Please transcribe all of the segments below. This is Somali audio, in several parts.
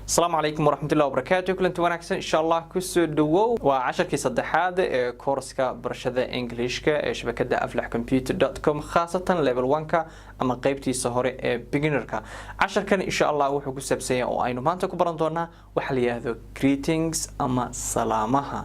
السلام عليكم ورحمة الله وبركاته. كلنت wanaagsan إن شاء الله كسو دwow waa casharkii saddexaad ee koorska barashada Englishka ee shabakada aflaxcomputer.com khaasatan level 1ka ama qaybtiisa hore ee beginnerka. Casharkan إن شاء الله wuxuu ku saabsan yahay oo aynu maanta ku baran doonaa waxa la yiraahdo greetings ama salaamaha.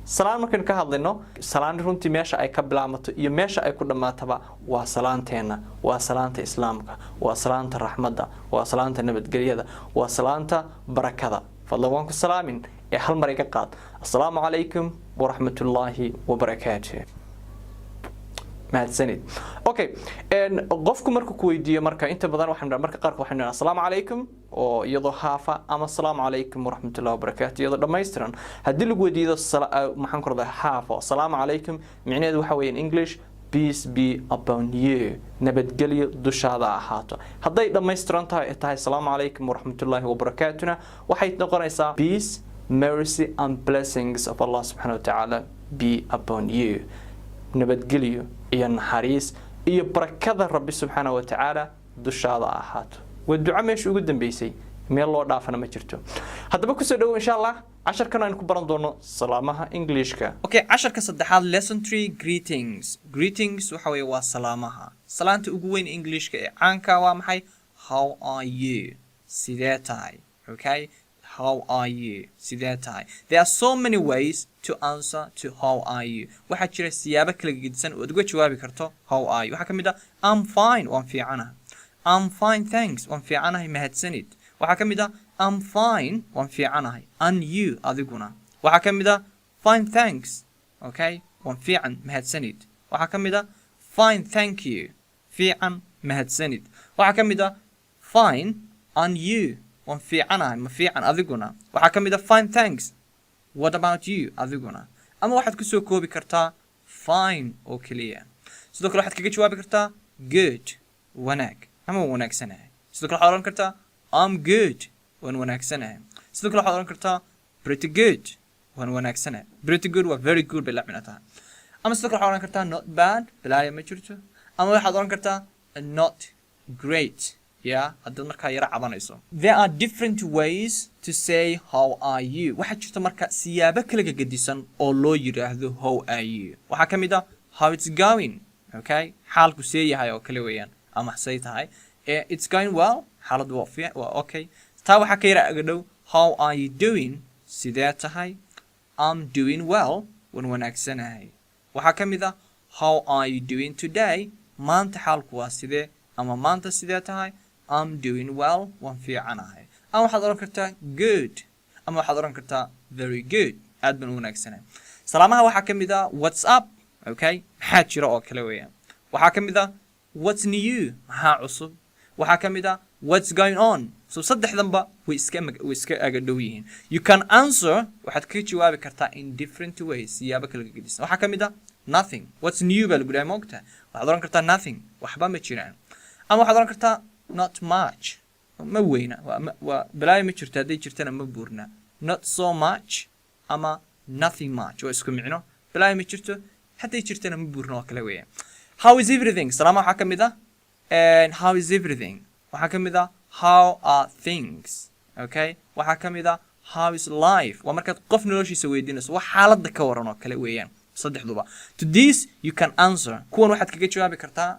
Salaan markaan ka hadlayno salaan runtii meesha ay ka bilaamato iyo meesha ay ku dhamaataba waa salaanteena waa salaanta islaamka waa salaanta raxmadda waa salaanta nabadgelyada waa salaanta barakada fadlan waan ku salaamin ee hal mar iga qaad assalaamu calaykum waraxmatullaahi wabarakaatuh mahadsanid okay qofku markuu ku weydiiyo marka inta badan waxaan marka qaar waxaan niraahdaa assalaamu calaykum oo iyadoo haafa ama assalaamu calaykum waraxmatullaahi wabarakaatuh iyadoo dhameystiran haddii lagu weydiiyo maxaan ku radaa haafa assalaamu calaykum micnaheedu waxa weeye in English peace be upon you nabadgelyo dushaada ahaato hadday dhameystiran tahay assalaamu calaykum waraxmatullaahi wabarakaatuhna waxay noqonaysaa peace mercy and blessings of Allah subhanahu wa ta'ala be upon you nabadgelyo iyo naxariis iyo barakada Rabbi subhanahu wa ta'ala dushaada ahaato wadduca meesha ugu dambeysay meel loo dhaafana ma jirto haddaba ku soo dhaw insha Allah casharkan aan ku baran doono salaamaha Englishka okay casharka saddexaad lesson 3 greetings waxa weeye waa salaamaha salaanta ugu weyn Englishka ee caanka waa maxay how are you sidee tahay okay how are you sidee tahay there are so many ways to answer to how are you waxa jira siyaabo kala gedisan oo aad uga jawaabi karto how are you waxa kamid ah I'm fine waan fiicanahay I'm fine thanks waan fiicanahay mahadsanid waxa kamid ah I'm fine waan fiicanahay and you adiguna waxa kamid ah fine thanks okay waan fiican mahadsanid waxa kamid ah fine thank you fiican mahadsanid waxa kamid ah fine and you waan fiicanahay ma fiican adiguna waxa kamid ah fine thanks what about you adiguna ama waxaad ku soo koobi kartaa fine oo kaliya sidoo kale waxaad kaga jawaabi kartaa good wanaag ama wanaagsanahay sidoo kale waxaad oran kartaa I'm good waan wanaagsanahay sidoo kale waxaad oran kartaa pretty good waan wanaagsanahay pretty good waa very good bay la micno tahay ama sidoo kale waxaad oran kartaa not bad balaayo ma jirto ama waxaad oran kartaa not great yeah hadda marka yara cabanayso there are different ways to say how are you waxa jirta marka siyaabo kala gedisan oo loo yiraahdo how are you waxa kamid ah how it's going okay xaalku see yahay oo kale weeyaan ama say tahay it's going well xaaladu waa okay taa waxa ka yara aga dhow how are you doing sidee tahay I'm doing well wan wanaagsanahay waxa kamid ah how are you doing today maanta xaalku waa sidee ama maanta sidee tahay I'm doing well waan fiicanahay ama waxaad oran kartaa good ama waxaad oran kartaa very good aad baan u wanaagsanahay salaamaha waxa kamid ah what's up okay maxaa jira oo kale weeyaan waxa kamid ah what's new maxaa cusub waxa kamid ah what's going on so saddexdanba way iska aga dhow yihiin you can answer waxaad ka jawaabi kartaa in different ways siyaabo kala gedisan waxa kamid ah nothing what's new baa lagu dhahay moogta waxaad oran kartaa nothing waxba ma jiraan ama waxaad oran kartaa not much ma weyna waa balaayo ma jirto hadday jirtana ma buurna not so much ama nothing much waa isku micno balaayo ma jirto hadday jirtana ma buurna oo kale weeyaan how is everything salaama waxaa kamid ah and how is everything waxaa kamid ah how are things okay waxaa kamid ah how is life waa markaad qof noloshiisa weydiinayso wax xaaladda ka waran oo kale weeyaan saddexduba to this you can answer kuwan waxaad kaga jawaabi kartaa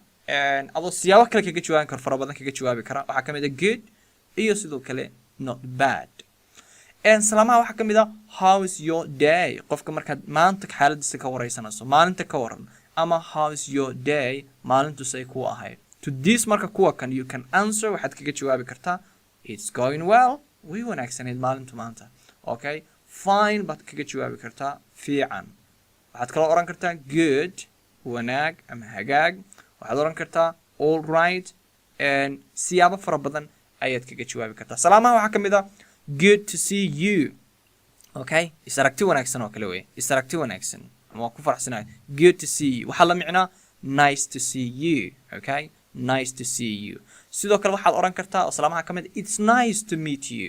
adoo siyaabo kale kaga jawaabi karo fara badan kaga jawaabi kara waxaa kamid ah good iyo sidoo kale not bad salaamaha waxaa kamid ah how is your day qofka markaad maanta xaaladiisa ka wareysanayso maalinta ka waran ama how is your day maalintu say ku ahayd to this marka kuwa kan you can answer waxaad kaga jawaabi kartaa it's going well way wanaagsanayd maalintu maanta okay fine baad kaga jawaabi kartaa fiican waxaad kala oran kartaa good wanaag ama hagaag waxaad oran kartaa all right siyaabo fara badan ayaad kaga jawaabi kartaa salaamaha waxaa kamid ah good to see you okay isaragti wanaagsan oo kale weey isaragti wanaagsan ama ku faraxsanahay good to see you waxa la micnaa nice to see you okay nice to see you sidoo kale waxaad oran kartaa salaamaha kamid it's nice to meet you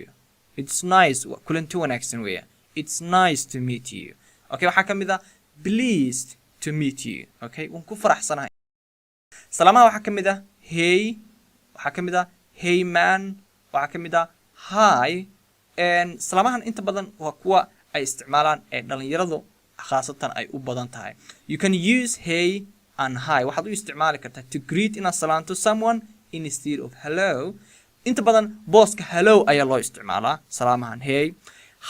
it's nice kulanti wanaagsan weey it's nice to meet you okay waxa kamid ah pleased to meet you okay waan ku faraxsanahay salaamaha waxa kamid ah hey waxa kamid ah hey man waxa kamid ah hi salaamahan inta badan waa kuwa ay isticmaalaan ee dhalinyaradu khaasatan ay u badan tahay. You can use hey and hi. waxaad u isticmaali kartaa to greet inaad salaanto someone instead of hello. inta badan booska hello ayaa loo isticmaalaa salaamahan hey.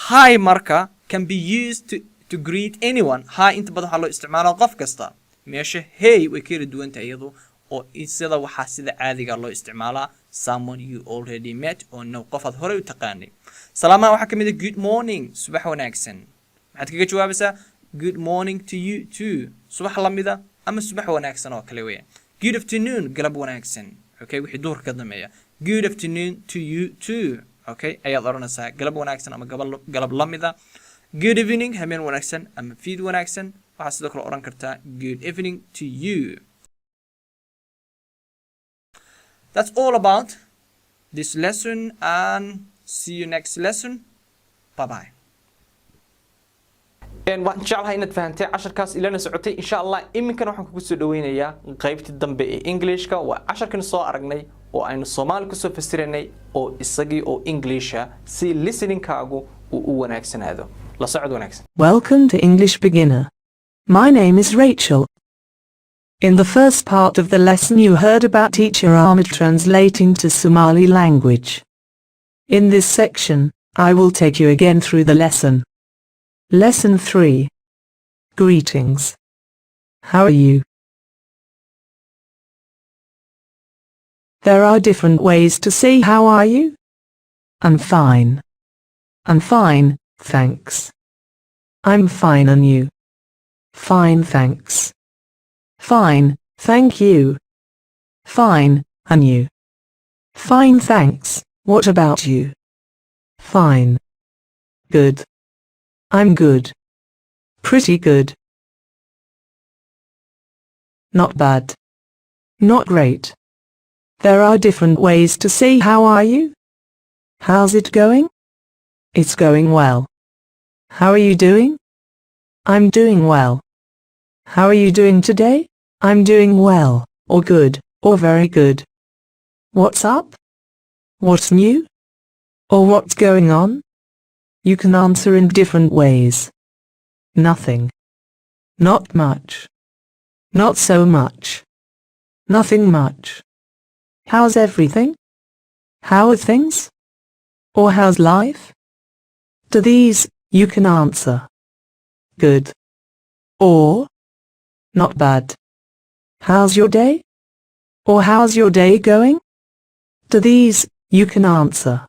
Hi marka can be used to greet anyone. Hi inta badan waxaa loo isticmaalaa qof kasta. meesha hey way kala duwan tahay iyadu oo sida waxaa sida caadiga loo isticmaalaa someone you already met or no qof aad hore u taqaanay. salaamaha waxaa kamid ah good morning subax wanaagsan. maxaad kaga jawaabaysaa good morning to you too subax lamida ama subax wanaagsan oo kale weeyaan. good afternoon galab wanaagsan. okay wixii duhur ka dambeeya good afternoon to you too. okay ayaad oranaysaa galab wanaagsan ama galab lamida. good evening habeen wanaagsan ama fiid wanaagsan. waxaad sidoo kale oran kartaa good evening to you. That's all about this lesson and see you next lesson. Bye bye. waxaan jeclahay inaad fahantay casharkaas ilana socotay insha Allah. iminkana waxaan kugu soo dhaweynayaa qaybtii dambe ee Englishka. waa casharkan soo aragnay oo aynu Soomaali ku soo fasiranay oo isagii oo Englisha si listening-kaagu uu u wanaagsanaado. la socod wanaagsan. Welcome to English Beginner. My name is Rachel. In the first part of the lesson you heard about teacher Ahmed translating to Somali language. In this section, I will take you again through the lesson. Lesson 3. Greetings. How are you? There are different ways to say how are you? I'm fine. I'm fine, thanks. I'm fine and you? Fine, thanks. Fine, thank you. Fine, and you? Fine, thanks. What about you? Fine. Good. I'm good. Pretty good. Not bad. Not great. There are different ways to say how are you? How's it going? It's going well. How are you doing? I'm doing well. How are you doing today? I'm doing well, or good, or very good. What's up? What's new? Or what's going on? You can answer in different ways. Nothing. Not much. Not so much. Nothing much. How's everything? How are things? Or how's life? To these, you can answer good or not bad. How's your day? Or how's your day going? To these, you can answer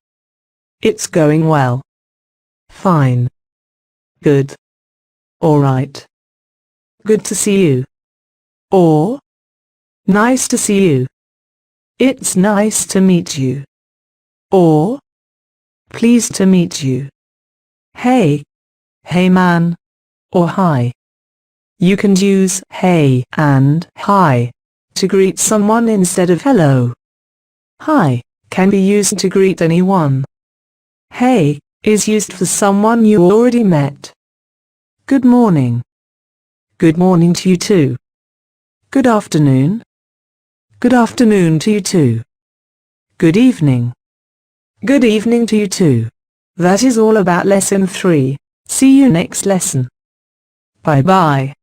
it's going well. Fine. Good. All right. Good to see you. Or nice to see you. It's nice to meet you. Or pleased to meet you. Hey. Hey man. Or hi. You can use hey and hi to greet someone instead of hello. Hi can be used to greet anyone. Hey is used for someone you already met. Good morning. Good morning to you too. Good afternoon. Good afternoon to you too. Good evening. Good evening to you too. That is all about lesson 3. See you next lesson. Bye bye.